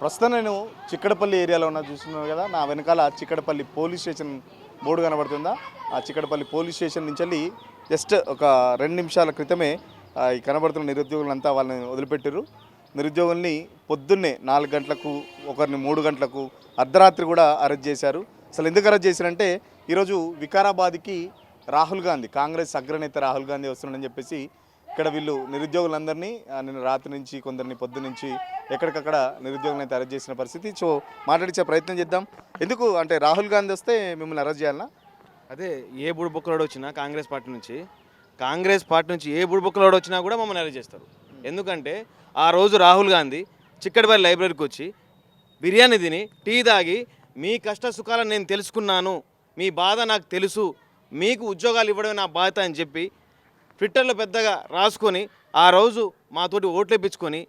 ప్రస్తుతం నేను చిక్కడపల్లి ఏరియాలో ఉన్న చూస్తున్నాను కదా, నా వెనకాల చిక్కడపల్లి పోలీస్ స్టేషన్ బోర్డు కనబడుతుందా. ఆ చిక్కడపల్లి పోలీస్ స్టేషన్ నుంచి వెళ్ళి జస్ట్ ఒక 2 నిమిషాల క్రితమే ఈ కనబడుతున్న నిరుద్యోగులంతా వాళ్ళని వదిలిపెట్టారు. నిరుద్యోగుల్ని పొద్దున్నే 4 గంటలకు, ఒకరిని 3 గంటలకు, అర్ధరాత్రి కూడా అరెస్ట్ చేశారు. అసలు ఎందుకు అరెస్ట్ చేశారంటే, ఈరోజు వికారాబాద్కి రాహుల్ గాంధీ, కాంగ్రెస్ అగ్రనేత రాహుల్ గాంధీ వస్తున్నాడని చెప్పేసి ఇక్కడ వీళ్ళు నిరుద్యోగులందరినీ నిన్న రాత్రి నుంచి, కొందరిని పొద్దు నుంచి ఎక్కడికక్కడ నిరుద్యోగులను అయితే అరెస్ట్ చేసిన పరిస్థితి. సో మాట్లాడించే ప్రయత్నం చేద్దాం. ఎందుకు అంటే రాహుల్ గాంధీ వస్తే మిమ్మల్ని అరెస్ట్ చేయాలన్నా? అదే ఏ బుడిబొక్కలోడు వచ్చినా కాంగ్రెస్ పార్టీ నుంచి ఏ బుడిబొక్కలోడు వచ్చినా కూడా మమ్మల్ని అరెస్ట్ చేస్తారు. ఎందుకంటే ఆ రోజు రాహుల్ గాంధీ చిక్కడపల్లి లైబ్రరీకి వచ్చి బిర్యానీ తిని టీ తాగి మీ కష్ట సుఖాలను నేను తెలుసుకున్నాను, మీ బాధ నాకు తెలుసు, మీకు ఉద్యోగాలు ఇవ్వడమే నా బాధ్యత అని చెప్పి ట్విట్టర్లో పెద్దగా రాసుకొని ఆ రోజు మాతోటి ఓట్లు ఇప్పించుకొని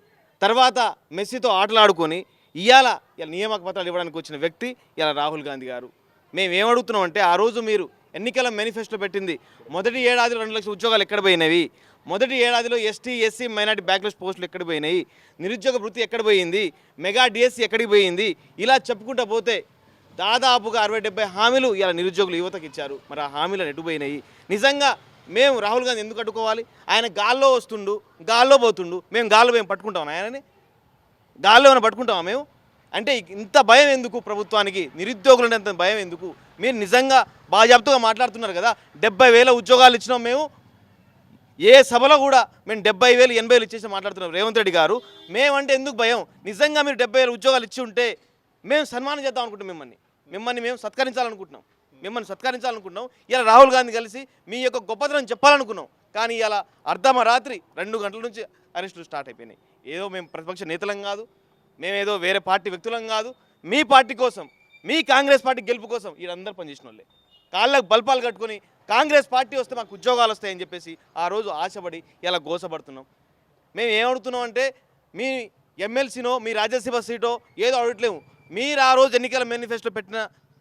తర్వాత మెస్సీతో ఆటలాడుకొని ఇవాళ నియామక పత్రాలు ఇవ్వడానికి వచ్చిన వ్యక్తి ఇలా రాహుల్ గాంధీ గారు. మేము ఏమడుగుతున్నాం అంటే, ఆ రోజు మీరు ఎన్నికల మేనిఫెస్టో పెట్టింది మొదటి ఏడాదిలో 2 లక్షల ఉద్యోగాలు ఎక్కడ పోయినవి, మొదటి ఏడాదిలో ఎస్టీ ఎస్సీ మైనార్టీ బ్యాక్లాస్ పోస్టులు ఎక్కడ పోయినాయి, నిరుద్యోగ వృత్తి ఎక్కడ పోయింది, మెగా డిఎస్సీ ఎక్కడికి పోయింది, ఇలా చెప్పుకుంటూ పోతే దాదాపుగా 60-70 హామీలు ఇలా నిరుద్యోగులు యువతకి ఇచ్చారు. మరి ఆ హామీలు ఎటుపోయినాయి? నిజంగా మేము రాహుల్ గాంధీ ఎందుకు అడ్డుకోవాలి? ఆయన గాల్లో వస్తుండు, గాల్లో పోతుండు, మేము గాల్లో మేము పట్టుకుంటాం ఆయనని? గాల్లో ఏమైనా పట్టుకుంటామా మేము? అంటే ఇంత భయం ఎందుకు ప్రభుత్వానికి? నిరుద్యోగులు అంత భయం ఎందుకు? మీరు నిజంగా బాజాప్తుగా మాట్లాడుతున్నారు కదా, 70,000 ఉద్యోగాలు ఇచ్చినాం మేము. ఏ సభలో కూడా మేము 70,000 80,000 ఇచ్చేసి మాట్లాడుతున్నాం రేవంత్ రెడ్డి గారు. మేమంటే ఎందుకు భయం? నిజంగా మీరు 70,000 ఉద్యోగాలు ఇచ్చి ఉంటే మేము సన్మానం చేద్దాం అనుకుంటాం, మిమ్మల్ని మేము సత్కరించాలనుకుంటున్నాం. ఇలా రాహుల్ గాంధీ కలిసి మీ యొక్క గొప్పతనం చెప్పాలనుకున్నాం. కానీ ఇలా అర్ధమరాత్రి 2 గంటల నుంచి అరెస్టులు స్టార్ట్ అయిపోయినాయి. ఏదో మేము ప్రతిపక్ష నేతలం కాదు, మేమేదో వేరే పార్టీ వ్యక్తులం కాదు, మీ పార్టీ కోసం, మీ కాంగ్రెస్ పార్టీ గెలుపు కోసం వీళ్ళందరూ పనిచేసిన వాళ్ళే. కాళ్ళకు బల్పాలు కట్టుకొని కాంగ్రెస్ పార్టీ వస్తే మాకు ఉద్యోగాలు వస్తాయని చెప్పేసి ఆ రోజు ఆశపడి ఇలా గోసపడుతున్నాం. మేము ఏమడుగుతున్నాం అంటే, మీ ఎమ్మెల్సీనో మీ రాజ్యసభ సీటో ఏదో అడగట్లేము. మీరు ఆ రోజు ఎన్నికల మేనిఫెస్టో పెట్టిన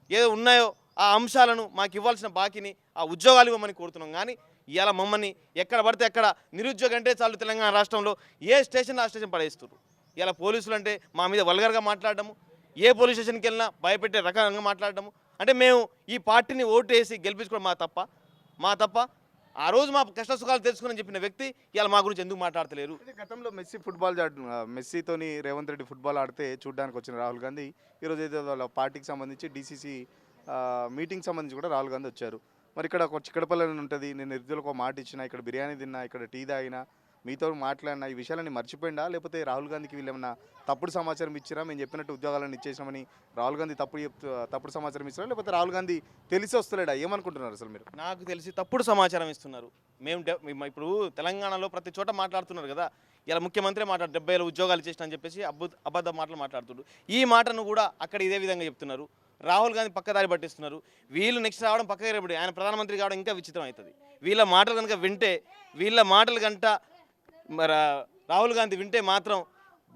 ఏదో ఉన్నాయో ఆ అంశాలను మాకు ఇవ్వాల్సిన బాకీని, ఆ ఉద్యోగాలు ఇవ్వమని కోరుతున్నాం. కానీ ఇలా మమ్మల్ని ఎక్కడ పడితే అక్కడ నిరుద్యోగం అంటే చాలు తెలంగాణ రాష్ట్రంలో ఏ స్టేషన్ ఆ స్టేషన్ పడేస్తున్నారు. ఇలా పోలీసులు అంటే మా మీద వల్గర్గా మాట్లాడడము, ఏ పోలీస్ స్టేషన్కి వెళ్ళినా భయపెట్టే రకంగా మాట్లాడడము. అంటే మేము ఈ పార్టీని ఓటు వేసి గెలిపించుకోవడం మా తప్ప ఆ రోజు మా కష్ట సుఖాలు తెలుసుకుని చెప్పిన వ్యక్తి ఇలా మా గురించి ఎందుకు మాట్లాడతలేరు? గతంలో మెస్సీతోని రేవంత్ రెడ్డి ఫుట్బాల్ ఆడితే చూడడానికి వచ్చిన రాహుల్ గాంధీ ఈరోజు అయితే వాళ్ళ పార్టీకి సంబంధించి డీసీసీ మీటింగ్ సంబంధించి కూడా రాహుల్ గాంధీ వచ్చారు. మరి ఇక్కడ ఒక చిక్కడపల్లి ఉంటుంది, నేను నిరుద్యోగులకు ఒక మాట ఇచ్చిన, ఇక్కడ బిర్యానీ తిన్నా, ఇక్కడ టీ తాగినా, మీతో మాట్లాడినా, ఈ విషయాలన్నీ మర్చిపోయిందా? లేకపోతే రాహుల్ గాంధీకి వీళ్ళు ఏమన్నా తప్పుడు సమాచారం ఇచ్చినా, మేము చెప్పినట్టు ఉద్యోగాలను ఇచ్చేసామని రాహుల్ గాంధీ తప్పుడు సమాచారం ఇచ్చినా, లేకపోతే రాహుల్ గాంధీ తెలిసి వస్తలేడా? ఏమనుకుంటున్నారు అసలు మీరు? నాకు తెలిసి తప్పుడు సమాచారం ఇస్తున్నారు. మేము ఇప్పుడు తెలంగాణలో ప్రతి చోట మాట్లాడుతున్నారు కదా, ఇలా ముఖ్యమంత్రి 70,000 ఉద్యోగాలు ఇచ్చేసిన అని చెప్పేసి అబద్ధ మాటలు మాట్లాడుతున్నారు. ఈ మాటను కూడా అక్కడ ఇదే విధంగా చెప్తున్నారు. రాహుల్ గాంధీ పక్కదారి పట్టిస్తున్నారు. వీళ్ళు నెక్స్ట్ రావడం పక్కదారి పడి ఆయన ప్రధానమంత్రి కావడం ఇంకా విచిత్రం అవుతుంది. వీళ్ళ మాటలు కనుక వింటే, రాహుల్ గాంధీ వింటే మాత్రం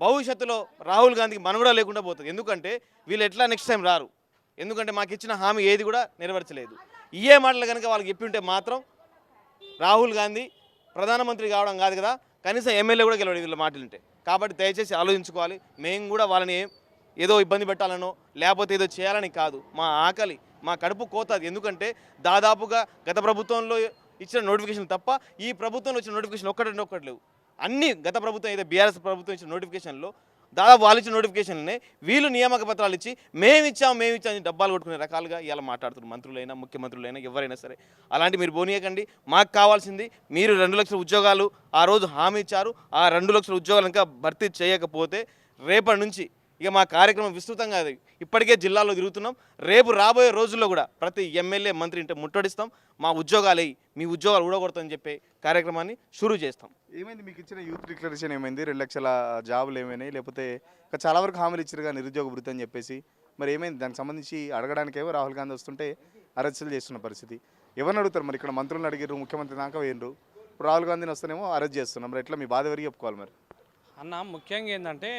భవిష్యత్తులో రాహుల్ గాంధీకి మనుగడ లేకుండా పోతుంది. ఎందుకంటే వీళ్ళు ఎట్లా నెక్స్ట్ టైం రారు. ఎందుకంటే మాకు ఇచ్చిన హామీ ఏది కూడా నెరవేర్చలేదు. ఇయే మాటలు కనుక వాళ్ళకి చెప్పి ఉంటే మాత్రం రాహుల్ గాంధీ ప్రధానమంత్రి కావడం కాదు కదా, కనీసం ఎమ్మెల్యే కూడా గెలవడు వీళ్ళ మాటలు ఉంటే. కాబట్టి దయచేసి ఆలోచించుకోవాలి. మేము కూడా వాళ్ళని ఏదో ఇబ్బంది పెట్టాలనో లేకపోతే ఏదో చేయాలని కాదు. మా ఆకలి, మా కడుపు కోతది. ఎందుకంటే దాదాపుగా గత ప్రభుత్వంలో ఇచ్చిన నోటిఫికేషన్ తప్ప ఈ ప్రభుత్వంలో ఇచ్చిన నోటిఫికేషన్ ఒక్కటి లేవు. అన్ని గత ప్రభుత్వం ఏదో బీఆర్ఎస్ ప్రభుత్వం ఇచ్చిన నోటిఫికేషన్లో దాదాపు వాళ్ళు ఇచ్చిన నోటిఫికేషన్నే వీళ్ళు నియామక పత్రాలు ఇచ్చి మేము ఇచ్చాము డబ్బాలు కొట్టుకునే రకాలుగా ఇలా మాట్లాడుతున్నారు. మంత్రులైనా ముఖ్యమంత్రులైనా ఎవరైనా సరే అలాంటి మీరు పోనీయకండి. మాకు కావాల్సింది మీరు 2 లక్షల ఉద్యోగాలు ఆ రోజు హామీ ఇచ్చారు. ఆ 2 లక్షల ఉద్యోగాలు ఇంకా భర్తీ చేయకపోతే రేపటి నుంచి ఇక మా కార్యక్రమం విస్తృతంగా ఇప్పటికే జిల్లాలో తిరుగుతున్నాం. రేపు రాబోయే రోజుల్లో కూడా ప్రతి ఎమ్మెల్యే మంత్రి ఇంటే ముట్టడిస్తాం. మా ఉద్యోగాలు మీ ఉద్యోగాలు ఊడగొడతామని చెప్పే కార్యక్రమాన్ని షురూ చేస్తాం. ఏమైంది మీకు ఇచ్చిన యూత్ డిక్లరేషన్? ఏమైంది? 2 లక్షల జాబులు ఏమైనాయి? లేకపోతే చాలా వరకు హామీలు ఇచ్చారుగా నిరుద్యోగ వృత్తి అని చెప్పేసి, మరి ఏమైంది? దానికి సంబంధించి అడగడానికేమో రాహుల్ గాంధీ వస్తుంటే అరెస్టులు చేస్తున్న పరిస్థితి. ఎవరిని అడుగుతారు మరి? ఇక్కడ మంత్రులను అడిగారు, ముఖ్యమంత్రి దాకా వేయరు, ఇప్పుడు రాహుల్ గాంధీని వస్తేనేమో అరెస్ట్ చేస్తున్నాం. మరి ఎట్లా మీ బాధ ఎవరికి చెప్పుకోవాలి మరి? అన్న ముఖ్యంగా ఏంటంటే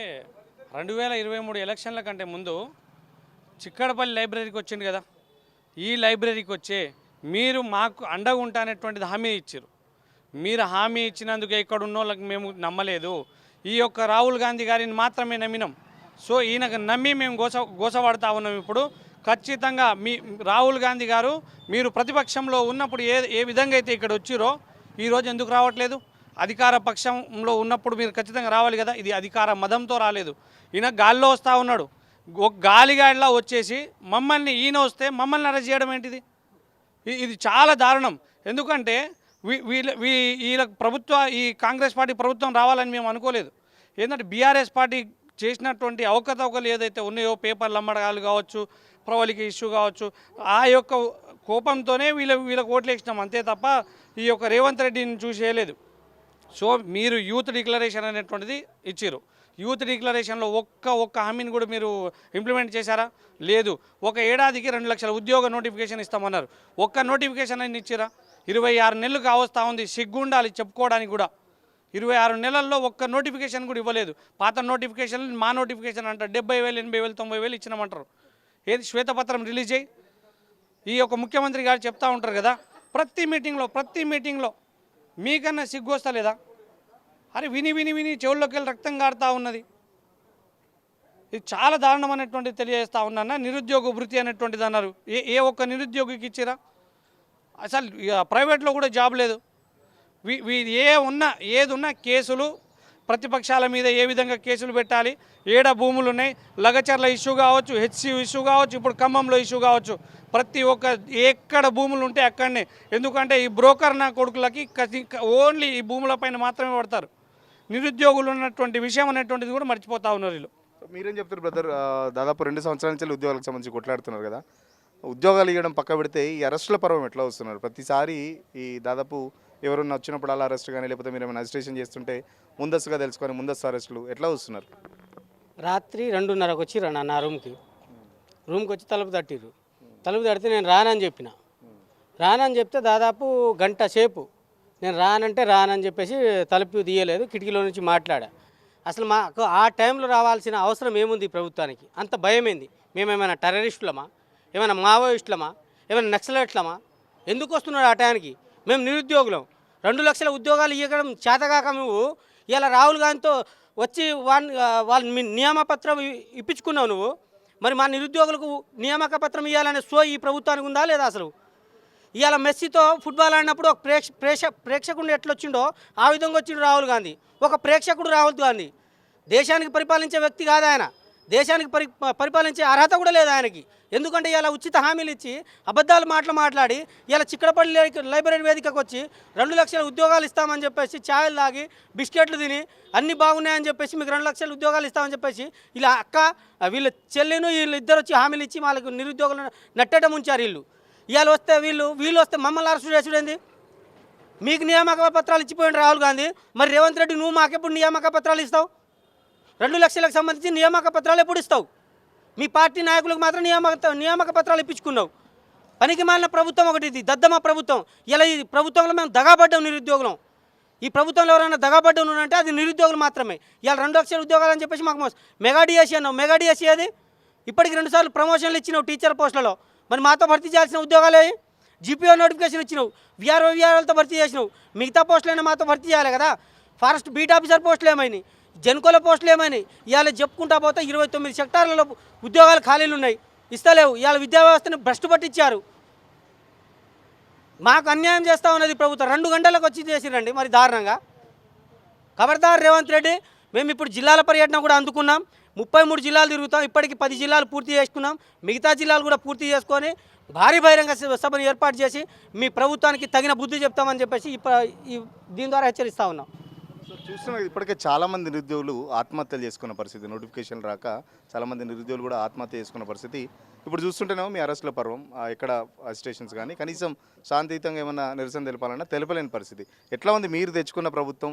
2023 ఎలక్షన్ల కంటే ముందు చిక్కడపల్లి లైబ్రరీకి వచ్చింది కదా, ఈ లైబ్రరీకి వచ్చి మీరు మాకు అండగా ఉంటానటువంటిది హామీ ఇచ్చారు. మీరు హామీ ఇచ్చినందుకే ఇక్కడ ఉన్న వాళ్ళకి మేము నమ్మలేదు. ఈ యొక్క రాహుల్ గాంధీ గారిని మాత్రమే నమ్మినాం. సో ఈయనకు నమ్మి మేము గోసపడతా ఉన్నాం. ఇప్పుడు ఖచ్చితంగా రాహుల్ గాంధీ గారు మీరు ప్రతిపక్షంలో ఉన్నప్పుడు ఏ విధంగా అయితే ఇక్కడ వచ్చిరో ఈరోజు ఎందుకు రావట్లేదు? అధికార పక్షంలో ఉన్నప్పుడు మీరు ఖచ్చితంగా రావాలి కదా. ఇది అధికార మదంతో రాలేదు. ఈయన గాల్లో వస్తూ ఉన్నాడు. ఒక గాలిగాడిలా వచ్చేసి ఈయన వస్తే మమ్మల్ని అరెస్ట్ చేయడం ఏంటిది? ఇది చాలా దారుణం. ఎందుకంటే వీళ్ళ ఈ కాంగ్రెస్ పార్టీ ప్రభుత్వం రావాలని మేము అనుకోలేదు. ఏంటంటే బీఆర్ఎస్ పార్టీ చేసినటువంటి అవకతవకలు ఏదైతే ఉన్నాయో, పేపర్లు అమ్మడాలు కావచ్చు, ప్రవళిక ఇష్యూ కావచ్చు, ఆ యొక్క కోపంతోనే వీళ్ళకి ఓట్లు వేసినాం అంతే తప్ప ఈ యొక్క రేవంత్ రెడ్డిని చూసి వేయలేదు. సో మీరు యూత్ డిక్లరేషన్ అనేటువంటిది ఇచ్చారు. యూత్ డిక్లరేషన్లో ఒక్క హామీని కూడా మీరు ఇంప్లిమెంట్ చేశారా? లేదు. ఒక ఏడాదికి 2 లక్షల ఉద్యోగ నోటిఫికేషన్ ఇస్తామన్నారు. ఒక్క నోటిఫికేషన్ అని ఇచ్చారా? 26 నెలలు కావస్తా ఉంది. సిగ్గుండాలి చెప్పుకోవడానికి కూడా. 26 నెలల్లో ఒక్క నోటిఫికేషన్ కూడా ఇవ్వలేదు. పాత నోటిఫికేషన్ మా నోటిఫికేషన్ అంటారు. 70,000, 80,000, 90,000 ఇచ్చినామంటారు. ఏది శ్వేతపత్రం రిలీజ్ అయ్యి ఈ యొక్క ముఖ్యమంత్రి గారు చెప్తా ఉంటారు కదా ప్రతి మీటింగ్లో మీకన్నా సిగ్గు వస్తలేదా? అరే విని చెవుల్లోకి వెళ్ళి రక్తం కారుతూ ఉన్నది. ఇది చాలా దారుణం అనేటువంటిది తెలియజేస్తూ ఉన్నా. నిరుద్యోగ వృత్తి అనేటువంటిది అన్నారు. ఏ ఒక్క నిరుద్యోగికి ఇచ్చిరా? అసలు ప్రైవేట్లో కూడా జాబ్ లేదు. ఏది ఉన్నా కేసులు, ప్రతిపక్షాల మీద ఏ విధంగా కేసులు పెట్టాలి, ఏడ భూములు ఉన్నాయి, లగచర్ల ఇష్యూ కావచ్చు, హెచ్సి ఇష్యూ కావచ్చు, ఇప్పుడు ఖమ్మంలో ఇష్యూ కావచ్చు, ప్రతి ఒక్క ఎక్కడ భూములు ఉంటే అక్కడనే. ఎందుకంటే ఈ బ్రోకర్ నా కొడుకులకి ఓన్లీ ఈ భూములపైన మాత్రమే పడతారు. నిరుద్యోగులు ఉన్నటువంటి విషయం అనేటువంటిది కూడా మర్చిపోతా ఉన్నారు వీళ్ళు. మీరేం చెప్తారు బ్రదర్? దాదాపు 2 సంవత్సరాల నుంచి ఉద్యోగాలకు సంబంధించి కొట్లాడుతున్నారు కదా. ఉద్యోగాలు ఇవ్వడం పక్క పెడితే ఈ అరెస్టుల పర్వం ఎట్లా వస్తున్నారు? ప్రతిసారి ఈ దాదాపు ఎవరన్నా వచ్చినప్పుడు అలా అరెస్ట్ కానీ లేకపోతే మీరు ఏమైనా అజిటేషన్ చేస్తుంటే ముందస్తుగా తెలుసుకొని ముందస్తు అరెస్టులు ఎట్లా వస్తున్నారు? రాత్రి 2:30కి వచ్చిర్రు నా రూమ్కి వచ్చి తలుపు తడితే నేను రానని చెప్తే దాదాపు గంట సేపు నేను రానని చెప్పేసి తలుపు తీయలేదు. కిటికీలో నుంచి మాట్లాడా. అసలు మాకు ఆ టైంలో రావాల్సిన అవసరం ఏముంది ప్రభుత్వానికి? అంత భయమైంది. మేమేమైనా టెర్రరిస్టులమా? ఏమైనా మావోయిస్టులమా? ఏమైనా నక్సలైట్లమా? ఎందుకు వస్తున్నాడు ఆ టైంకి? మేము నిరుద్యోగులం. 2 లక్షల ఉద్యోగాలు ఇవ్వడం చేతగాక నువ్వు ఇలా రాహుల్ గాంధీతో వచ్చి వాళ్ళ నియామపత్రం ఇప్పించుకున్నావు నువ్వు. మరి మా నిరుద్యోగులకు నియామక పత్రం ఇవ్వాలనే ఈ ప్రభుత్వానికి ఉందా లేదా? అసలు ఇవాళ మెస్సీతో ఫుట్బాల్ ఆడినప్పుడు ఒక ప్రేక్షకుడు ఎట్లొచ్చిండో ఆ విధంగా వచ్చిండు రాహుల్ గాంధీ. ఒక ప్రేక్షకుడు రాహుల్ గాంధీ. దేశానికి పరిపాలించే వ్యక్తి కాదు ఆయన. దేశానికి పరిపాలించే అర్హత కూడా లేదు ఆయనకి. ఎందుకంటే ఇలా ఉచిత హామీలు ఇచ్చి అబద్ధాలు మాట్లాడి ఇలా చిక్కడపల్లి లైబ్రరీ వేదికకు వచ్చి 2 లక్షల ఉద్యోగాలు ఇస్తామని చెప్పేసి ఛాయలు తాగి బిస్కెట్లు తిని అన్నీ బాగున్నాయని చెప్పేసి మీకు 2 లక్షల ఉద్యోగాలు ఇస్తామని చెప్పేసి ఇలా వీళ్ళ చెల్లిను వీళ్ళిద్దరు వచ్చి హామీలు ఇచ్చి వాళ్ళకు నిరుద్యోగులను నట్టడం ఉంచారు. ఇవాళ వస్తే వీళ్ళు వస్తే మమ్మల్ని అరెస్ట్ చేసుడేంది? మీకు నియామక పత్రాలు ఇచ్చిపోయింది రాహుల్ గాంధీ. మరి రేవంత్ రెడ్డి నువ్వు మాకెప్పుడు నియామక పత్రాలు ఇస్తావు? 2 లక్షలకు సంబంధించి నియామక పత్రాలు ఎప్పుడు ఇస్తావు? మీ పార్టీ నాయకులకు మాత్రం నియామక పత్రాలు ఇప్పించుకున్నావు. పనికి మాలిన ప్రభుత్వం ఒకటి ఇది, దద్దమ్మ ప్రభుత్వం. ఇలా ఈ ప్రభుత్వంలో మేము దగాపడ్డాం నిరుద్యోగులం. ఈ ప్రభుత్వంలో ఎవరైనా దగాపడ్డాం అంటే అది నిరుద్యోగులు మాత్రమే. ఇలా 2 లక్షల ఉద్యోగాలు అని చెప్పేసి మాకు మెగా డిఎస్సీ అన్నావు. మెగా డిఎస్సీ అది ఇప్పటికి 2 సార్లు ప్రమోషన్లు ఇచ్చినావు టీచర్ పోస్టులలో. మరి మాతో భర్తీ చేయాల్సిన ఉద్యోగాలే. జీపీఓ నోటిఫికేషన్ ఇచ్చినావు, విఆర్ఓలతో భర్తీ చేసినావు. మిగతా పోస్టులైనా మాతో భర్తీ చేయాలి కదా. ఫారెస్ట్ బీట్ ఆఫీసర్ పోస్టులు ఏమైనాయి, జెన్కోల పోస్టులు ఏమైనాయి? ఇవాళ చెప్పుకుంటా పోతే 29 సెక్టార్లలో ఉద్యోగాలు ఖాళీలు ఉన్నాయి, ఇస్తలేవు. ఇవాళ విద్యా వ్యవస్థను భ్రష్టు పట్టించారు. మాకు అన్యాయం చేస్తూ ఉన్నది ప్రభుత్వం. 2 గంటలకు వచ్చి చేసిరండి మరి దారుణంగా. ఖబర్దార్ రేవంత్ రెడ్డి. మేము ఇప్పుడు జిల్లాల పర్యటన కూడా అందుకున్నాం. 33 జిల్లాలు తిరుగుతాం. ఇప్పటికి 10 జిల్లాలు పూర్తి చేసుకున్నాం. మిగతా జిల్లాలు కూడా పూర్తి చేసుకొని భారీ బహిరంగ సభను ఏర్పాటు చేసి మీ ప్రభుత్వానికి తగిన బుద్ధి చెప్తామని చెప్పేసి దీని ద్వారా హెచ్చరిస్తూ ఉన్నాం. సో చూస్తున్నాం ఇప్పటికే చాలామంది నిరుద్యోగులు ఆత్మహత్యలు చేసుకున్న పరిస్థితి. నోటిఫికేషన్ రాక చాలామంది నిరుద్యోగులు కూడా ఆత్మహత్య చేసుకున్న పరిస్థితి. ఇప్పుడు చూస్తుంటేనేమో మీ అరెస్టుల పర్వం, ఎక్కడ స్టేషన్స్ కానీ కనీసం శాంతియుతంగా ఏమన్నా నిరసన తెలపాలన్నా తెలపలేని పరిస్థితి. ఎట్లా ఉంది మీరు తెచ్చుకున్న ప్రభుత్వం?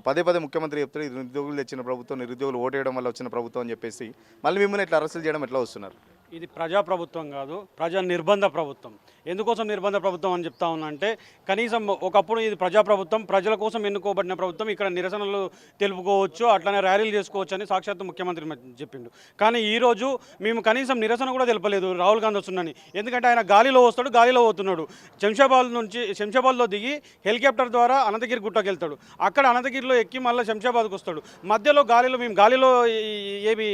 పదే ముఖ్యమంత్రి చెప్తారు నిరుద్యోగులు తెచ్చిన ప్రభుత్వం, నిరుద్యోగులు ఓటేయడం వల్ల వచ్చిన ప్రభుత్వం అని చెప్పేసి మళ్ళీ మిమ్మల్ని ఇట్లా అరెస్టులు చేయడం ఎట్లా వస్తున్నారు? ఇది ప్రజాప్రభుత్వం కాదు, ప్రజా నిర్బంధ ప్రభుత్వం. ఎందుకోసం నిర్బంధ ప్రభుత్వం అని చెప్తా ఉన్నా అంటే, కనీసం ఒకప్పుడు ఇది ప్రజాప్రభుత్వం, ప్రజల కోసం ఎన్నుకోబడిన ప్రభుత్వం, ఇక్కడ నిరసనలు తెలుపుకోవచ్చు, అట్లనే ర్యాలీలు చేసుకోవచ్చు అని సాక్షాత్తు ముఖ్యమంత్రి చెప్పిండు. కానీ ఈరోజు మేము కనీసం నిరసన కూడా తెలపలేదు రాహుల్ గాంధీ వస్తున్నాని. ఎందుకంటే ఆయన గాలిలో వస్తాడు, గాలిలో పోతున్నాడు. శంషాబాద్లో దిగి హెలికాప్టర్ ద్వారా అనంతగిరి గుట్టకి వెళ్తాడు. అక్కడ అనంతగిరిలో ఎక్కి మళ్ళీ శంషాబాద్కి వస్తాడు. మధ్యలో మేము గాలిలో ఏమి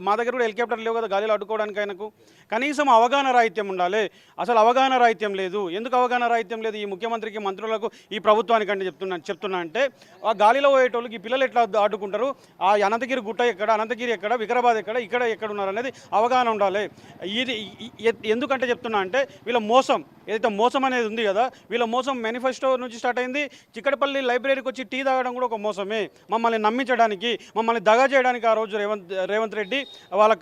మా దగ్గర కూడా హెలికాప్టర్ లేవు కదా గాలిలో అడ్డుకోవడానికి. ఆయనకు కనీసం అవగాహన రాహిత్యం ఉండాలి. అసలు అవగాహన రాహిత్యం లేదు. ఎందుకు అవగాహన రాహిత్యం లేదు ఈ ముఖ్యమంత్రికి, మంత్రులకు, ఈ ప్రభుత్వానికి అంటే చెప్తున్నా అంటే, ఆ గాలిలో పోయేటోళ్ళకి ఈ పిల్లలు ఎట్లా ఆడుకుంటారు, ఆ అనంతగిరి గుట్ట ఎక్కడ, అనంతగిరి ఎక్కడ, వికారాబాద్ ఎక్కడ, ఇక్కడ ఎక్కడ ఉన్నారు అనేది అవగాహన ఉండాలి. ఇది ఎందుకంటే చెప్తున్నా అంటే, వీళ్ళ మోసం ఏదైతే మోసం అనేది ఉంది కదా, వీళ్ళ మోసం మేనిఫెస్టో నుంచి స్టార్ట్ అయింది. చిక్కడపల్లి లైబ్రరీకి వచ్చి టీ తాగడం కూడా ఒక మోసమే. మమ్మల్ని నమ్మించడానికి, మమ్మల్ని దగా చేయడానికి ఆ రోజు రేవంత్ రెడ్డి, వాళ్ళ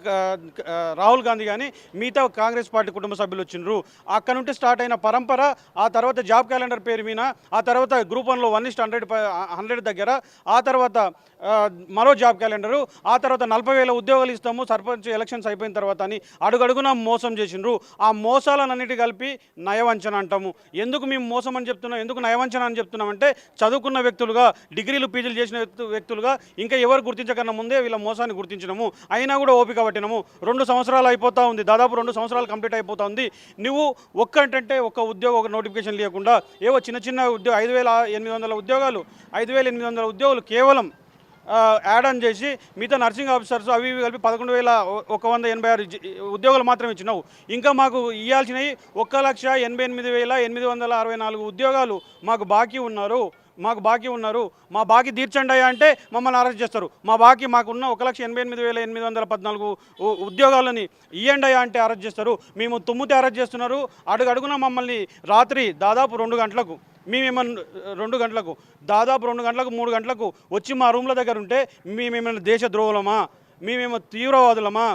రాహుల్ గాంధీ కానీ మిగతా కాంగ్రెస్ పార్టీ కుటుంబ సభ్యులు వచ్చిండ్రు. అక్కడ నుండి స్టార్ట్ అయిన పరంపర, ఆ తర్వాత జాబ్ క్యాలెండర్ పేరు మీద, ఆ తర్వాత గ్రూప్ 1లో 1:100 దగ్గర, ఆ తర్వాత మరో జాబ్ క్యాలెండరు, ఆ తర్వాత 40,000 ఉద్యోగాలు ఇస్తాము సర్పంచ్ ఎలక్షన్స్ అయిపోయిన తర్వాత అని అడుగడుగునా మోసం చేసిండ్రు. ఆ మోసాలన్నిటి కలిపి నయవంచన అంటాము. ఎందుకు మేము మోసం అని చెప్తున్నాం, ఎందుకు నయవంచన అని చెప్తున్నామంటే, చదువుకున్న వ్యక్తులుగా, డిగ్రీలు పీజీలు చేసిన వ్యక్తులుగా ఇంకా ఎవరు గుర్తించకన్నా ముందే వీళ్ళ మోసాన్ని గుర్తించినాము. అయినా కూడా ఓపిక పట్టినాము. 2 సంవత్సరాలు అయిపోతూ ఉంది, దాదాపు 2 సంవత్సరాలు కంప్లీట్ అయిపోతా ఉంది. నువ్వు ఒక ఉద్యోగం, ఒక నోటిఫికేషన్ లేకుండా ఏవో చిన్న ఉద్యోగం 5,800 ఉద్యోగాలు, 5,800 ఉద్యోగులు కేవలం యాడ్ ఆన్ చేసి మిగతా నర్సింగ్ ఆఫీసర్స్ అవి ఇవి కలిపి 11,186 ఉద్యోగాలు మాత్రమే ఇచ్చినావు. ఇంకా మాకు ఇవ్వాల్సినవి 1,88,864 ఉద్యోగాలు మాకు బాకీ ఉన్నారు. మా బాకీ తీర్చండి అంటే మమ్మల్ని అరెస్ట్ చేస్తారు. మాకున్న 1,88,814 ఉద్యోగాలని ఇవ్వండి అంటే అరెస్ట్ చేస్తారు. మేము తుమ్మితే అరెస్ట్ చేస్తున్నారు. అడుగడుగున మమ్మల్ని రాత్రి దాదాపు 2 గంటలకు, దాదాపు 2 గంటలకు 3 గంటలకు వచ్చి మా రూమ్ల దగ్గర ఉంటే మేమేమైనా దేశద్రోహులమా, మేమేమో తీవ్రవాదులమా,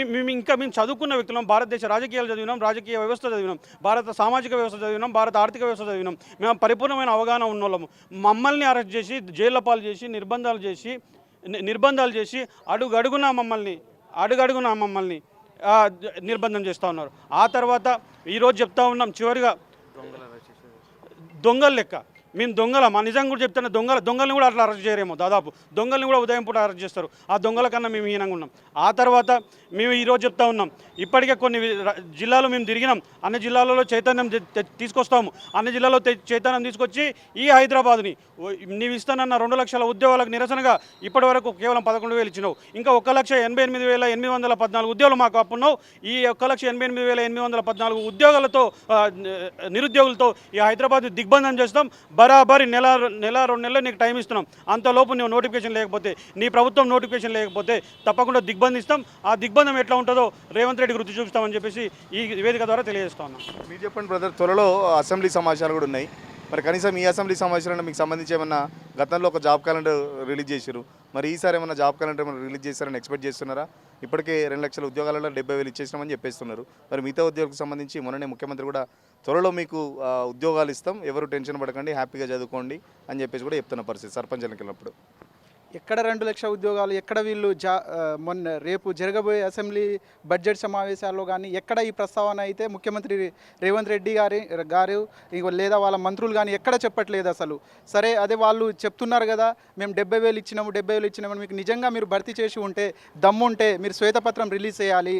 మేము చదువుకున్న వ్యక్తులం, భారతదేశ రాజకీయాలు చదివినాం, రాజకీయ వ్యవస్థ చదివినాం, భారత సామాజిక వ్యవస్థ చదివినాం, భారత ఆర్థిక వ్యవస్థ చదివినాం. మేము పరిపూర్ణమైన అవగాహన ఉన్నోళ్ళము. మమ్మల్ని అరెస్ట్ చేసి, జైళ్ళ పాలు చేసి, నిర్బంధాలు చేసి అడుగడుగునా మమ్మల్ని నిర్బంధం చేస్తూ ఉన్నారు. ఆ తర్వాత ఈరోజు చెప్తా ఉన్నాం, చివరిగా దొంగల లెక్క మేము దొంగలమా? నిజంగా కూడా చెప్తున్నా, దొంగల్ని కూడా అట్లా అరెస్ట్ చేయరేమో. దాదాపు దొంగల్ని కూడా ఉదయం పూట అరెస్ట్ చేస్తారు. ఆ దొంగల కన్నా మేము హీనంగా ఉన్నాం. ఆ తర్వాత మేము ఈరోజు చెప్తా ఉన్నాం, ఇప్పటికే కొన్ని జిల్లాలు మేము తిరిగినాం. అన్ని జిల్లాలలో చైతన్యం తీసుకొస్తాము. అన్ని జిల్లాలో చైతన్యం తీసుకొచ్చి ఈ హైదరాబాద్ని నీవు ఇస్తానన్న 2 లక్షల ఉద్యోగాలకు నిరసనగా ఇప్పటి వరకు కేవలం 11,000 ఇచ్చినావు. ఇంకా 1,88,814 ఉద్యోగాలు మాకు అప్పున్నావు. ఈ 1,88,814 ఉద్యోగాలతో నిరుద్యోగులతో ఈ హైదరాబాద్ దిగ్బంధం చేస్తాం. బరాబరి నెల 2 నెలలు నీకు టైం ఇస్తున్నాం. అంతలోపు నువ్వు నోటిఫికేషన్ లేకపోతే, నీ ప్రభుత్వం నోటిఫికేషన్ లేకపోతే తప్పకుండా దిగ్బంధిస్తాం. ఆ దిగ్బంధం ఎట్లా ఉంటుందో రేవంత్ రెడ్డి గుర్తు చూపిస్తామని చెప్పేసి ఈ వేదిక ద్వారా తెలియజేస్తా ఉన్నాం. మీరు చెప్పండి బ్రదర్, త్వరలో అసెంబ్లీ సమావేశాలు కూడా ఉన్నాయి. మరి కనీసం ఈ అసెంబ్లీ సమావేశాలను మీకు సంబంధించి ఏమన్నా, గతంలో ఒక జాబ్ క్యాలెండర్ రిలీజ్ చేశారు, మరి ఈసారి ఏమన్నా జాబ్ క్యాలెండర్ ఏమైనా రిలీజ్ చేస్తారని ఎక్స్పెక్ట్ చేస్తున్నారా? ఇప్పటికే 2 లక్షల ఉద్యోగాలలో 70,000 ఇచ్చేసినామని చెప్పేస్తున్నారు. మరి మిగతా ఉద్యోగులకు సంబంధించి మొన్ననే ముఖ్యమంత్రి కూడా త్వరలో మీకు ఉద్యోగాలు ఇస్తాం, ఎవరు టెన్షన్ పడకండి, హ్యాపీగా చదువుకోండి అని చెప్పేసి కూడా చెప్తున్న పరిస్థితి సర్పంచ్ ఎన్నికలప్పుడు. ఎక్కడ 2 లక్షల ఉద్యోగాలు, ఎక్కడ వీళ్ళు మొన్న రేపు జరగబోయే అసెంబ్లీ బడ్జెట్ సమావేశాల్లో కానీ ఎక్కడ ఈ ప్రస్తావన అయితే ముఖ్యమంత్రి రేవంత్ రెడ్డి గారు లేదా వాళ్ళ మంత్రులు కానీ ఎక్కడ చెప్పట్లేదు అసలు. సరే, అదే వాళ్ళు చెప్తున్నారు కదా, మేము 70,000 ఇచ్చినామని. మీకు నిజంగా మీరు భర్తీ చేసి ఉంటే, దమ్ముంటే మీరు శ్వేతపత్రం రిలీజ్ చేయాలి.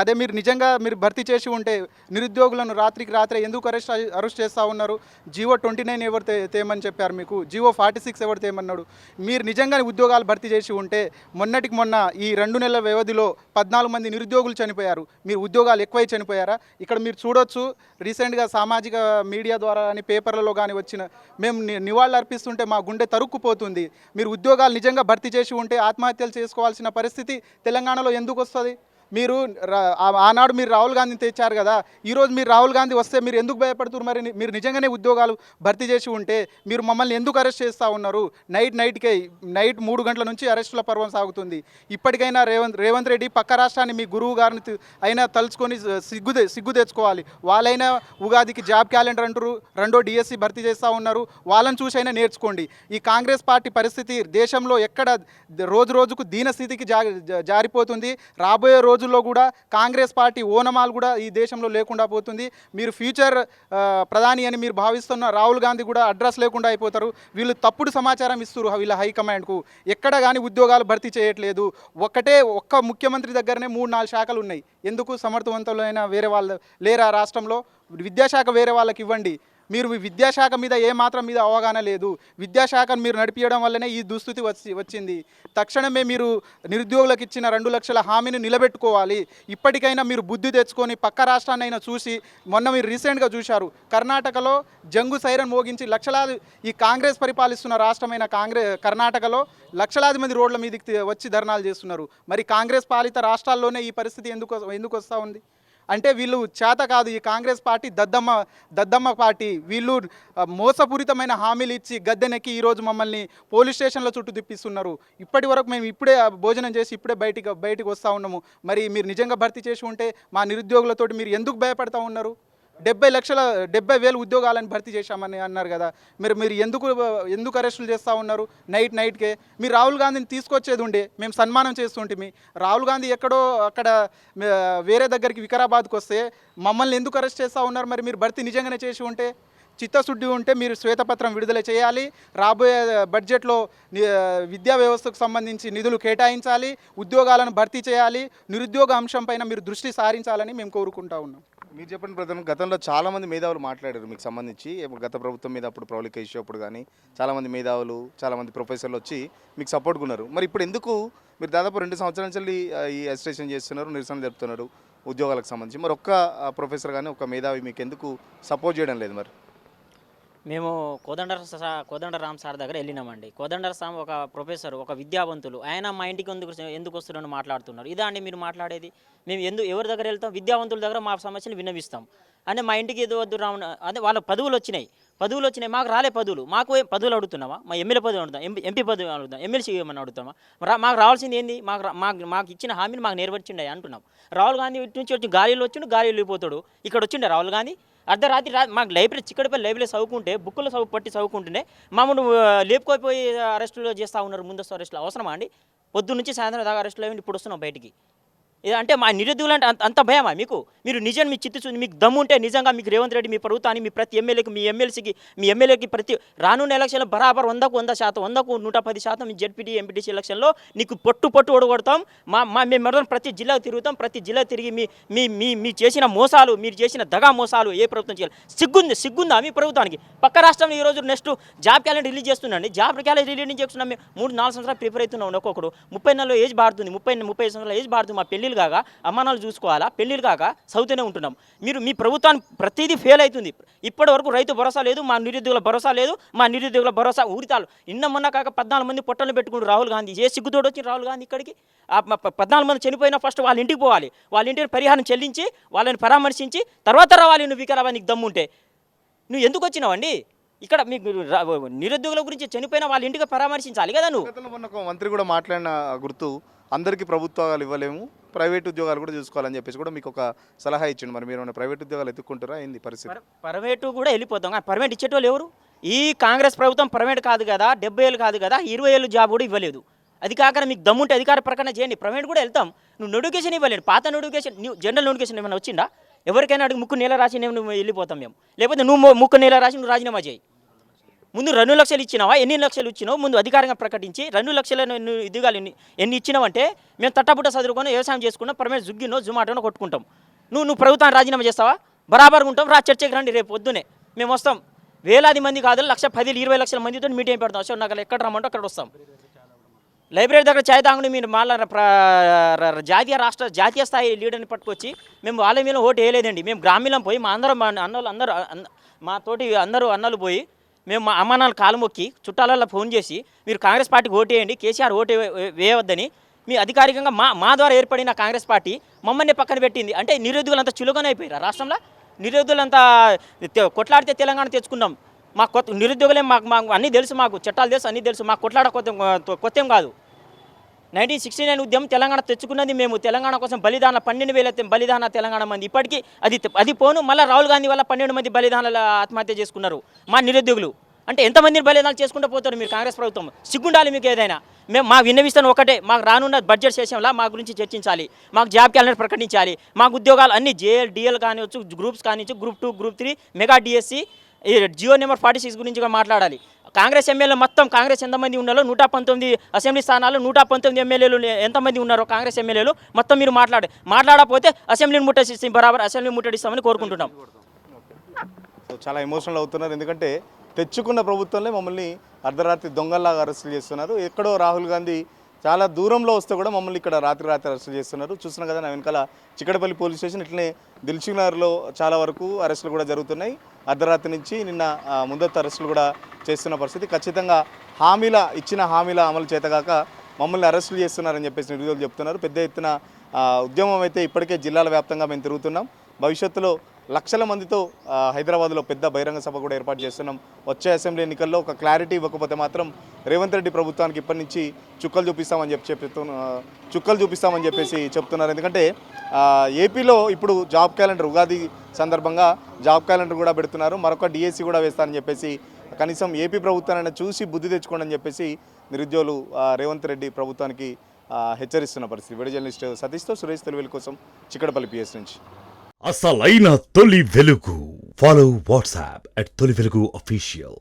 అదే మీరు నిజంగా భర్తీ చేసి ఉంటే నిరుద్యోగులను రాత్రికి రాత్రే ఎందుకు అరెస్ట్ చేస్తూ ఉన్నారు? జీవో 29 ఎవరు తేమని చెప్పారు మీకు? జీవో 46 ఎవరు తేమన్నాడు? మీరు నిజంగా ఉద్యోగాలు భర్తీ చేసి ఉంటే మొన్న ఈ 2 నెలల వ్యవధిలో 14 మంది నిరుద్యోగులు చనిపోయారు. మీరు ఉద్యోగాలు ఎక్కువై చనిపోయారా? ఇక్కడ మీరు చూడొచ్చు, రీసెంట్గా సామాజిక మీడియా ద్వారా కానీ పేపర్లలో కానీ వచ్చిన మేము నివాళులు అర్పిస్తుంటే మా గుండె తరుక్కుపోతుంది. మీరు ఉద్యోగాలు నిజంగా భర్తీ చేసి ఉంటే ఆత్మహత్యలు చేసుకోవాల్సిన పరిస్థితి తెలంగాణలో ఎందుకు వస్తుంది? మీరు ఆనాడు మీరు రాహుల్ గాంధీని తెచ్చారు కదా, ఈరోజు మీరు రాహుల్ గాంధీ వస్తే మీరు ఎందుకు భయపడుతున్నారు? మరి మీరు నిజంగానే ఉద్యోగాలు భర్తీ చేసి ఉంటే మీరు మమ్మల్ని ఎందుకు అరెస్ట్ చేస్తూ ఉన్నారు? నైట్ 3 గంటల నుంచి అరెస్టుల పర్వం సాగుతుంది. ఇప్పటికైనా రేవంత్ రెడ్డి పక్క రాష్ట్రాన్ని మీ గురువు గారిని అయినా తలుచుకొని సిగ్గు తెచ్చుకోవాలి. వాళ్ళైనా ఉగాదికి జాబ్ క్యాలెండర్ అంటారు, 2వ డిఎస్సి భర్తీ చేస్తూ ఉన్నారు. వాళ్ళని చూసైనా నేర్చుకోండి. ఈ కాంగ్రెస్ పార్టీ పరిస్థితి దేశంలో ఎక్కడ రోజుకు దీనస్థితికి జారిపోతుంది. రాబోయే రోజుల్లో కూడా కాంగ్రెస్ పార్టీ ఓనమాలు కూడా ఈ దేశంలో లేకుండా పోతుంది. మీరు ఫ్యూచర్ ప్రధాని అని మీరు భావిస్తున్న రాహుల్ గాంధీ కూడా అడ్రస్ లేకుండా అయిపోతారు. వీళ్ళు తప్పుడు సమాచారం ఇస్తారు వీళ్ళ హైకమాండ్కు. ఎక్కడ కానీ ఉద్యోగాలు భర్తీ చేయట్లేదు. ఒక్క ముఖ్యమంత్రి దగ్గరనే 3-4 శాఖలు ఉన్నాయి. ఎందుకు సమర్థవంతులైన వేరే వాళ్ళు లేరా రాష్ట్రంలో? విద్యాశాఖ వేరే వాళ్ళకి ఇవ్వండి. మీరు విద్యాశాఖ మీద ఏమాత్రం మీద అవగాహన లేదు. విద్యాశాఖను మీరు నడిపించడం వల్లనే ఈ దుస్థితి వచ్చింది. తక్షణమే మీరు నిరుద్యోగులకు ఇచ్చిన 2 లక్షల హామీని నిలబెట్టుకోవాలి. ఇప్పటికైనా మీరు బుద్ధి తెచ్చుకొని పక్క రాష్ట్రాన్నైనా చూసి, మొన్న మీరు రీసెంట్గా చూశారు కర్ణాటకలో జంగు సైరన్ మోగించి లక్షలాది, ఈ కాంగ్రెస్ పరిపాలిస్తున్న రాష్ట్రమైన కర్ణాటకలో లక్షలాది మంది రోడ్ల మీదకి వచ్చి ధర్నాలు చేస్తున్నారు. మరి కాంగ్రెస్ పాలిత రాష్ట్రాల్లోనే ఈ పరిస్థితి ఎందుకు వస్తూ ఉంది అంటే వీళ్ళు చేత కాదు. ఈ కాంగ్రెస్ పార్టీ దద్దమ్మ పార్టీ. వీళ్ళు మోసపూరితమైన హామీలు ఇచ్చి గద్దెనెక్కి ఈరోజు మమ్మల్ని పోలీస్ స్టేషన్ల చుట్టూ తిప్పిస్తున్నారు. ఇప్పటి వరకు మేము ఇప్పుడే భోజనం చేసి ఇప్పుడే బయటికి వస్తూ ఉన్నాము. మరి మీరు నిజంగా భర్తీ చేసి ఉంటే మా నిరుద్యోగులతోటి మీరు ఎందుకు భయపడతా ఉన్నారు? 70,000 ఉద్యోగాలను భర్తీ చేశామని అన్నారు కదా. మీరు ఎందుకు అరెస్టులు చేస్తూ ఉన్నారు నైట్కే? మీరు రాహుల్ గాంధీని తీసుకొచ్చేది ఉండే మేము సన్మానం చేస్తుంటే, రాహుల్ గాంధీ ఎక్కడో అక్కడ వేరే దగ్గరికి వికారాబాద్కి వస్తే మమ్మల్ని ఎందుకు అరెస్ట్ చేస్తూ ఉన్నారు? మరి మీరు భర్తీ నిజంగానే చేసి ఉంటే, చిత్తశుద్ధి ఉంటే మీరు శ్వేతపత్రం విడుదల చేయాలి. రాబోయే బడ్జెట్లో విద్యా వ్యవస్థకు సంబంధించి నిధులు కేటాయించాలి. ఉద్యోగాలను భర్తీ చేయాలి. నిరుద్యోగ అంశంపైన మీరు దృష్టి సారించాలని మేము కోరుకుంటా ఉన్నాం. మీరు చెప్పండి ప్రధాన, గతంలో చాలామంది మేధావులు మాట్లాడారు మీకు సంబంధించి. గత ప్రభుత్వం మీద అప్పుడు ప్రౌలిక ఇష్యూ అప్పుడు కానీ చాలామంది మేధావులు, చాలామంది ప్రొఫెసర్లు వచ్చి మీకు సపోర్ట్గా ఉన్నారు. మరి ఇప్పుడు ఎందుకు మీరు దాదాపు 2 సంవత్సరాల నుంచి ఈ అజిటేషన్ చేస్తున్నారు, నిరసన జరుపుతున్నారు ఉద్యోగాలకు సంబంధించి? మరి ఒక్క ప్రొఫెసర్ కానీ ఒక్క మేధావి మీకు ఎందుకు సపోర్ట్ చేయడం లేదు? మరి మేము కోదండరామ్ సార్ దగ్గర వెళ్ళినామండి. కోదండరామ్ ఒక ప్రొఫెసర్, ఒక విద్యావంతులు. ఆయన మా ఇంటికి ఎందుకు వస్తున్నారని మాట్లాడుతున్నారు. ఇదా అండి మీరు మాట్లాడేది? మేము ఎవరి దగ్గర వెళ్తాం? విద్యావంతుల దగ్గర మా సమస్యలు విన్నవిస్తాం. అంటే మా ఇంటికి ఏదో వద్దు రావు. అదే వాళ్ళ పదవులు వచ్చినాయి, మాకు రాలే పదవులు. మాకు పదవులు అడుగుతున్నామా? మా ఎమ్మెల్యే పదవి అడుగుతాం, ఎంపీ పదవి అడుగుతాం, ఎమ్మెల్సీ ఏమన్నా అడుగుతామా? మాకు రావాల్సింది ఏంది? మాకు ఇచ్చిన హామీని మాకు నెరవేర్చిండే అంటున్నాం. రాహుల్ గాంధీ ఇటు నుంచి వచ్చి గాలిలో వెళ్ళిపోతాడు. ఇక్కడ వచ్చిండే రాహుల్ గాంధీ అర్ధరాత్రి మాకు లైబ్రరీ, చిక్కడపల్లి లైబ్రరీ చదువుకుంటే, బుక్కులు పట్టి చదువుకుంటేనే మామూలు లేపుకోపోయి అరెస్టులు చేస్తూ ఉన్నారు. ముందస్తు అరెస్టులు అవసరమా అండి? పొద్దున్న నుంచి సాయంత్రం దాకా అరెస్టులు అయ్యి ఇప్పుడు వస్తున్నాం బయటికి. అంటే మా నిరుద్యోగులు అంటే అంత భయమా మీకు? మీరు నిజంగా మీ చిత్తశుద్ధి మీకు దమ్ము ఉంటే నిజంగా మీకు రేవంత్ రెడ్డి మీ ప్రభుత్వాన్ని, మీ ప్రతి ఎమ్మెల్యేకి, మీ ఎమ్మెల్యేకి ప్రతి రానున్న ఎలక్షన్లో బరాబర్ 100% 110% మీ జెడ్పీటీ ఎంపీటీసీ ఎలక్షన్లో నీకు పొట్టు ఓడగొడతాం. మేము ప్రతి జిల్లాకు తిరుగుతాం. ప్రతి జిల్లా తిరిగి మీ చేసిన మోసాలు, మీరు చేసిన దగా మోసాలు ఏ ప్రభుత్వం చేయాలి? సిగ్గుందా మీ ప్రభుత్వానికి? పక్క రాష్ట్రంలో ఈరోజు నెక్స్ట్ జాబ్ క్యాలెండర్ రిలీజ్ చేస్తుందండి. జాబ్ క్యాలెండర్ రిలీజ్ చేస్తున్నాం. మేము 3-4 సంవత్సరాలు ప్రిపేర్ అవుతున్నాం. ఒక్కొక్కడు 34 ఏజ్ బారుతుంది, 30 సంవత్సరాల ఏజ్ బారుతుంది. మా పెళ్ళిళ్ళు కాక అమ్మానాలు చూసుకోవాలా, పెళ్ళిళ్ళు కాక చదువుతూనే ఉంటున్నాం. మీ ప్రభుత్వాన్ని ప్రతిదీ ఫెయిల్ అవుతుంది. ఇప్పటి వరకు రైతు భరోసా లేదు, మా నిరుద్యోగుల భరోసా లేదు. మా నిరుద్యోగుల భరోసా ఊరితాలు మొన్న కాక 14 మంది పొట్టలు పెట్టుకుంటారు రాహుల్ గాంధీ. ఏ సిగ్గుతోడు వచ్చి రాహుల్ గాంధీ ఇక్కడికి? 14 మంది చనిపోయినా ఫస్ట్ వాళ్ళ ఇంటికి పోవాలి, వాళ్ళ ఇంటికి పరిహారం చెల్లించి వాళ్ళని పరామర్శించి తర్వాత రావాలి. నువ్వు వికారాబాద్ నీకు దమ్ముంటే నువ్వు ఎందుకు వచ్చినావండి? ఇక్కడ మీకు నిరుద్యోగుల గురించి చనిపోయినా వాళ్ళ ఇంటికి పరామర్శించాలి కదా నువ్వు. ఒక మంత్రి కూడా మాట్లాడిన గుర్తు, అందరికీ ప్రభుత్వాలు ఇవ్వలేము, ప్రైవేట్ ఉద్యోగాలు కూడా చూసుకోవాలని చెప్పేసి కూడా మీకు ఒక సలహా ఇచ్చిండు. మరి మీరు ప్రైవేట్ ఉద్యోగాలు ఎత్తుక్కుంటారా? ఏంది పరిస్థితి? ప్రైవేటు కూడా వెళ్ళిపోతాం. ప్రైవేట్ ఇచ్చేటోళ్ళు ఎవరు? ఈ కాంగ్రెస్ ప్రభుత్వం ప్రైవేట్ కాదు కదా, 70 ఏళ్ళు కాదు కదా, 20 ఏళ్ళు జాబ్ కూడా ఇవ్వలేదు. అది కాక మీకు దమ్ముంటే అధికార ప్రకటన చేయండి, ప్రైవేట్ కూడా వెళ్తాం. నువ్వు నోటిఫికేషన్ ఇవ్వలేదు. పాత నోటిఫికేషన్, జనరల్ నోటిఫికేషన్ ఏమైనా వచ్చిందా? ఎవరికైనా అడిగి ముక్కు నీళ్ళ రాసి నువ్వు వెళ్ళిపోతాం మేము. లేకపోతే నువ్వు ముక్కు నీళ్ళ రాసి నువ్వు రాజీనామా చేయి. ముందు 2 లక్షలు ఇచ్చినావా? ఎన్ని లక్షలు ఇచ్చినావు ముందు అధికారంగా ప్రకటించి 2 లక్షల ఇదిగాలు ఎన్ని ఇచ్చినావంటే మేము తట్టబుట్ట చదువుకొని వ్యవసాయం చేసుకున్నాం, పరమేశ్వర జుగ్గినో జుమాటోనో కొట్టుకుంటాం. నువ్వు ప్రభుత్వాన్ని రాజీనామా చేస్తావా? బరాబర్గా ఉంటాం. చర్చకి రండి, రేపు పొద్దునే మేము వస్తాం. వేలాది మంది కాదు, 10-20 లక్షల మందితో మీటింగ్ పెడతాం. అసలు నాకు ఎక్కడ రమ్మంటే అక్కడ వస్తాం. లైబ్రరీ దగ్గర ఛాయ్ తాగుని మీరు మళ్ళీ జాతీయ స్థాయి లీడర్ని పట్టుకొచ్చి మేము వాళ్ళ మీద ఓటు వేయలేదండి. మేము గ్రామీణం పోయి మా మా తోటి అన్నలు పోయి మేము మా అమ్మానాలు కాలు మొక్కి చుట్టాలలో ఫోన్ చేసి మీరు కాంగ్రెస్ పార్టీకి ఓటు వేయండి, కేసీఆర్ ఓటు వేయవద్దని మీ అధికారికంగా మా ద్వారా ఏర్పడిన కాంగ్రెస్ పార్టీ మమ్మల్ని పక్కన పెట్టింది. అంటే నిరుద్యోగులంతా చులకనే అయిపోయారు. రాష్ట్రంలో నిరుద్యోగులంతా కొట్లాడితే తెలంగాణ తెచ్చుకున్నాం. మా కొత్త నిరుద్యోగులే మాకు అన్నీ తెలుసు, మాకు చట్టాలు తెలుసు, అన్నీ తెలుసు. మాకు కొట్లాడ కొత్త కాదు. 1969 ఉద్యమం తెలంగాణ తెచ్చుకున్నది మేము. తెలంగాణ కోసం 12,000 బలిదాన తెలంగాణ మంది. ఇప్పటికీ అది పోను మళ్ళీ రాహుల్ గాంధీ వల్ల 12 మంది బలిదానాలు ఆత్మహత్య చేసుకున్నారు మా నిరుద్యోగులు. అంటే ఎంతమందిని బలిదానాలు చేసుకుంటూ పోతారు మీరు కాంగ్రెస్ ప్రభుత్వం? సిగ్గుండాలి మీకు ఏదైనా. మేము మాకు విన్నవిస్తాను ఒకటే, మాకు రానున్న బడ్జెట్ సెషన్లో మా గురించి చర్చించాలి, మాకు జాబ్ క్యాలెండర్ ప్రకటించాలి, మాకు ఉద్యోగాలు అన్ని జేఎల్ డిఎల్ కానివచ్చు, గ్రూప్స్ కానివచ్చు, గ్రూప్ 2 గ్రూప్ 3 మెగా డిఎస్సి ఈ జియో నెంబర్ 46 గురించి కూడా మాట్లాడాలి. కాంగ్రెస్ ఎమ్మెల్యేలు మొత్తం కాంగ్రెస్ ఎంతమంది ఉన్నారో 119 అసెంబ్లీ స్థానాలు 119 ఎమ్మెల్యేలు ఎంతమంది ఉన్నారో కాంగ్రెస్ ఎమ్మెల్యేలు మొత్తం మీరు మాట్లాడకపోతే అసెంబ్లీని ముట్టడిస్తాం, బరాబర్ అసెంబ్లీ ముట్టడిస్తామని కోరుకుంటున్నాం. సో చాలా ఎమోషనల్ అవుతున్నారు, ఎందుకంటే తెచ్చుకున్న ప్రభుత్వంలో మమ్మల్ని అర్ధరాత్రి దొంగల్లాగా అరెస్టులు చేస్తున్నారు. ఎక్కడో రాహుల్ గాంధీ చాలా దూరంలో వస్తే కూడా మమ్మల్ని ఇక్కడ రాత్రి అరెస్టులు చేస్తున్నారు. చూస్తున్నాం కదా నా వెనకాల చిక్కడపల్లి పోలీస్ స్టేషన్, ఇట్లనే దిల్సుఖ్నగర్లో చాలా వరకు అరెస్టులు కూడా జరుగుతున్నాయి. అర్ధరాత్రి నుంచి నిన్న ముందస్తు అరెస్టులు కూడా చేస్తున్న పరిస్థితి. ఖచ్చితంగా ఇచ్చిన హామీల అమలు చేతగాక మమ్మల్ని అరెస్టులు చేస్తున్నారని చెప్పేసి నిరుద్యోగులు చెప్తున్నారు. పెద్ద ఎత్తున ఉద్యమం అయితే ఇప్పటికే జిల్లాల వ్యాప్తంగా మేము తిరుగుతున్నాం. భవిష్యత్తులో లక్షల మందితో హైదరాబాద్లో పెద్ద బహిరంగ సభ కూడా ఏర్పాటు చేస్తున్నాం. వచ్చే అసెంబ్లీ ఎన్నికల్లో ఒక క్లారిటీ ఇవ్వకపోతే మాత్రం రేవంత్ రెడ్డి ప్రభుత్వానికి ఇప్పటి నుంచి చుక్కలు చూపిస్తామని చెప్పేసి చెప్తున్నారు. ఎందుకంటే ఏపీలో ఇప్పుడు జాబ్ క్యాలెండర్ ఉగాది సందర్భంగా జాబ్ క్యాలెండర్ కూడా పెడుతున్నారు. మరొక డిఎస్సి కూడా వేస్తారని చెప్పేసి కనీసం ఏపీ ప్రభుత్వాన్ని చూసి బుద్ధి తెచ్చుకోండి అని చెప్పేసి నిరుద్యోగులు రేవంత్ రెడ్డి ప్రభుత్వానికి హెచ్చరిస్తున్న పరిస్థితి. వీడియో జర్నలిస్ట్ సతీష్తో సురేష్, తెలుగు కోసం, చిక్కడపల్లి PS నుంచి. అసలైన తొలి వెలుగు. ఫాలో వాట్సాప్ @తొలి వెలుగు official.